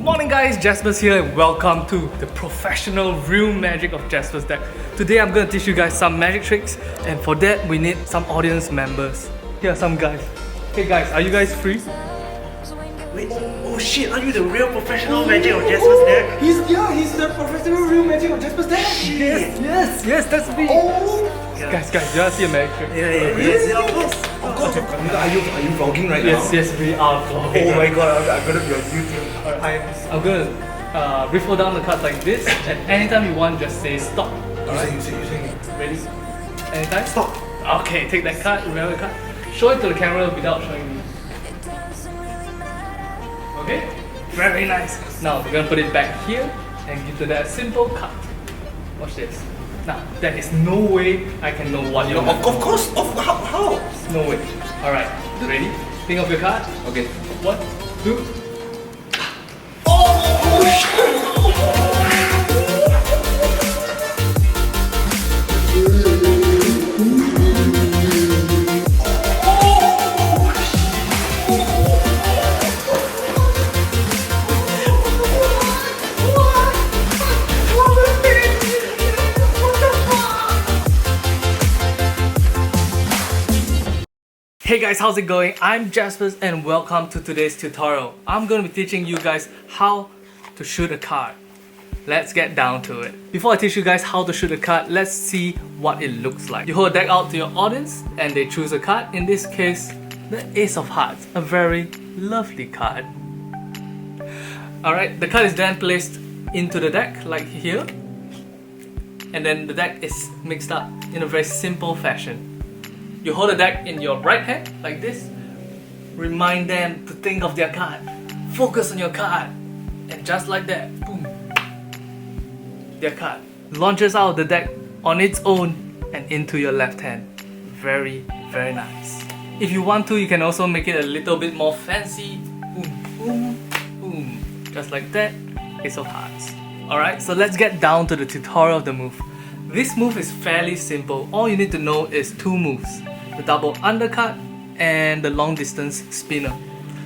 Morning guys, Jaspas here and welcome to the professional real magic of Jaspas deck. Today I'm going to teach you guys some magic tricks, and for that we need some audience members. Here are some guys. Hey guys, are you guys free? Wait, oh shit, are you the real professional magic of Jaspas deck? He's the professional real magic of Jaspas deck. Yes, that's me. Oh. Yeah. Guys, you wanna see a magic trick? Yeah, of course. Are you vlogging right now? Yes, we are vlogging. Oh my god, I'm gonna be on YouTube. I'm gonna riffle down the cards like this, and anytime you want, just say stop. Alright, you saying it. Ready? Anytime? Stop. Okay, take that card, remember the card. Show it to the camera without showing me. Okay? Very nice. Now we're gonna put it back here and give to that simple cut. Watch this. Now, there is no way I can know what you're Of course, how? No way. Alright, ready? Think of your card. Okay. 1, 2. Hey guys, how's it going? I'm Jaspas and welcome to today's tutorial. I'm going to be teaching you guys how to shoot a card. Let's get down to it. Before I teach you guys how to shoot a card, let's see what it looks like. You hold a deck out to your audience and they choose a card. In this case, the Ace of Hearts, a very lovely card. Alright, the card is then placed into the deck like here. And then the deck is mixed up in a very simple fashion. You hold the deck in your right hand, like this. Remind them to think of their card. Focus on your card. And just like that, boom. Their card launches out of the deck on its own and into your left hand. Very, very nice. If you want to, you can also make it a little bit more fancy. Boom, boom, boom. Just like that, Ace of Hearts. Alright, so let's get down to the tutorial of the move. This move is fairly simple. All you need to know is two moves. The double undercut and the long distance spinner.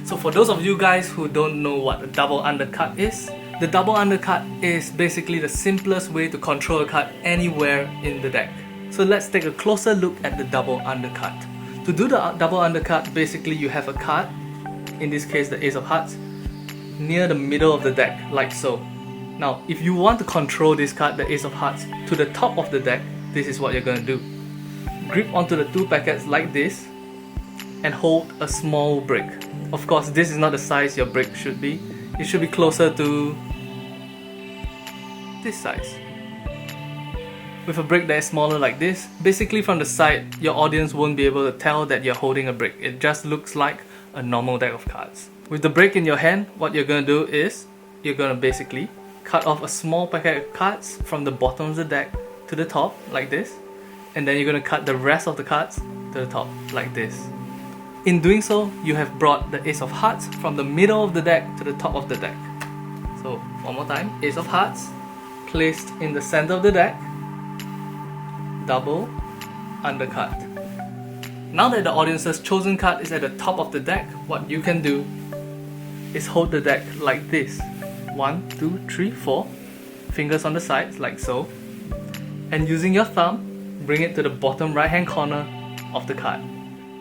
So for those of you guys who don't know what a double undercut is, the double undercut is basically the simplest way to control a card anywhere in the deck. So let's take a closer look at the double undercut. To do the double undercut, basically you have a card, in this case the Ace of Hearts, near the middle of the deck, like so. Now, if you want to control this card, the Ace of Hearts, to the top of the deck, this is what you're going to do. Grip onto the two packets like this and hold a small brick. Of course, this is not the size your brick should be. It should be closer to this size. With a brick that is smaller like this, basically from the side, your audience won't be able to tell that you're holding a brick. It just looks like a normal deck of cards. With the brick in your hand, what you're going to do is, you're going to basically cut off a small packet of cards from the bottom of the deck to the top, like this. And then you're going to cut the rest of the cards to the top, like this. In doing so, you have brought the Ace of Hearts from the middle of the deck to the top of the deck. So, one more time. Ace of Hearts, placed in the center of the deck. Double undercut. Now that the audience's chosen card is at the top of the deck, what you can do is hold the deck like this. 1, 2, 3, 4. Fingers on the sides, like so. And using your thumb, bring it to the bottom right hand corner of the card.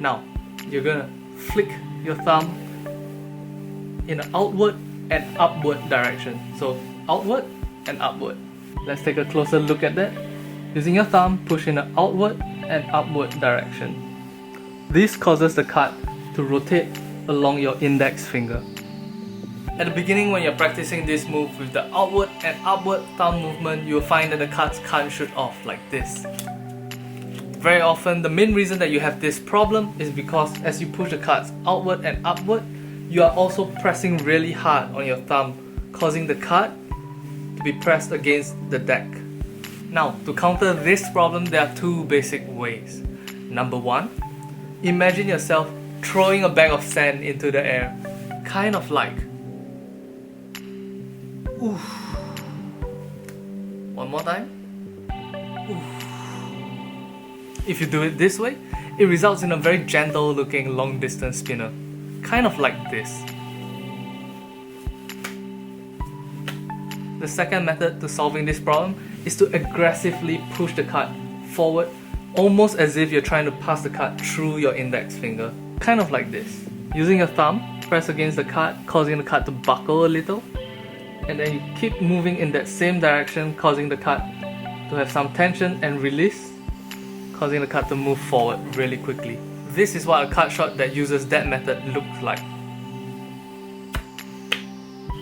Now, you're gonna flick your thumb in an outward and upward direction. So, outward and upward. Let's take a closer look at that. Using your thumb, push in an outward and upward direction. This causes the card to rotate along your index finger. At the beginning, when you're practicing this move with the outward and upward thumb movement, you'll find that the cards can't shoot off like this. Very often, the main reason that you have this problem is because as you push the cards outward and upward, you are also pressing really hard on your thumb, causing the card to be pressed against the deck. Now, to counter this problem, there are two basic ways. Number one, imagine yourself throwing a bag of sand into the air, kind of like oof. One more time. Oof. If you do it this way, it results in a very gentle looking long distance spinner, kind of like this. The second method to solving this problem is to aggressively push the card forward, almost as if you're trying to pass the card through your index finger. Kind of like this. Using your thumb, press against the card, causing the card to buckle a little. And then you keep moving in that same direction, causing the card to have some tension and release, causing the card to move forward really quickly. This is what a card shot that uses that method looks like.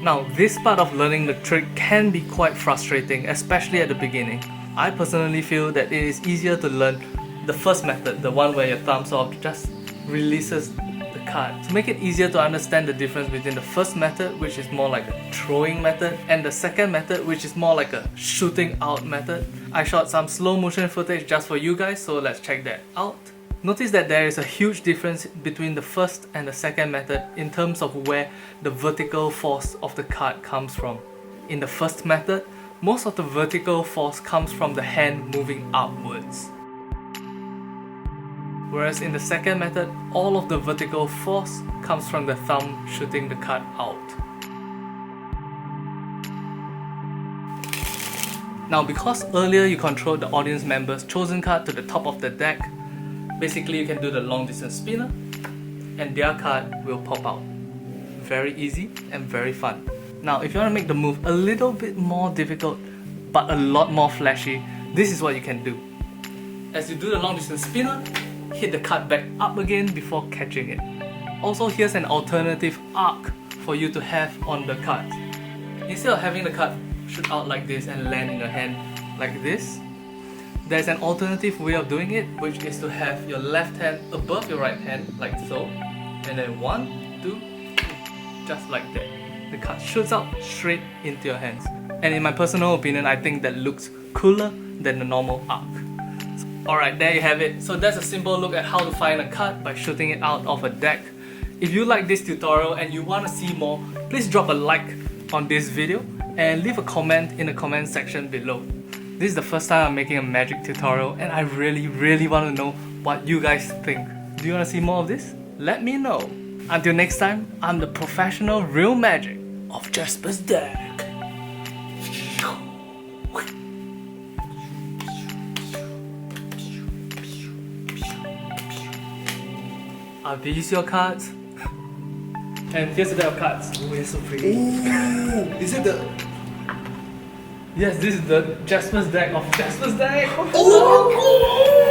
Now, this part of learning the trick can be quite frustrating, especially at the beginning. I personally feel that it is easier to learn the first method, the one where your thumb sort of just releases the card. To make it easier to understand the difference between the first method, which is more like a throwing method, and the second method, which is more like a shooting out method, I shot some slow motion footage just for you guys, so let's check that out. Notice that there is a huge difference between the first and the second method in terms of where the vertical force of the card comes from. In the first method, most of the vertical force comes from the hand moving upwards. Whereas in the second method, all of the vertical force comes from the thumb shooting the card out. Now, because earlier you controlled the audience member's chosen card to the top of the deck, basically you can do the long distance spinner and their card will pop out. Very easy and very fun. Now, if you want to make the move a little bit more difficult but a lot more flashy, this is what you can do. As you do the long distance spinner, hit the card back up again before catching it. Also, here's an alternative arc for you to have on the card. Instead of having the card shoot out like this and land in your hand like this, there's an alternative way of doing it, which is to have your left hand above your right hand, like so, and then 1, 2, just like that. The card shoots out straight into your hands. And in my personal opinion, I think that looks cooler than the normal arc. Alright, there you have it. So that's a simple look at how to find a card by shooting it out of a deck. If you like this tutorial and you want to see more, please drop a like on this video and leave a comment in the comment section below. This is the first time I'm making a magic tutorial and I really want to know what you guys think. Do you want to see more of this? Let me know. Until next time, I'm the professional real magic of Jaspas deck. Are these your cards? And here's a deck of cards. Oh, it's so pretty. Ooh, is it the... Yes, this is the Jaspas deck of Jaspas deck. Oh, cool!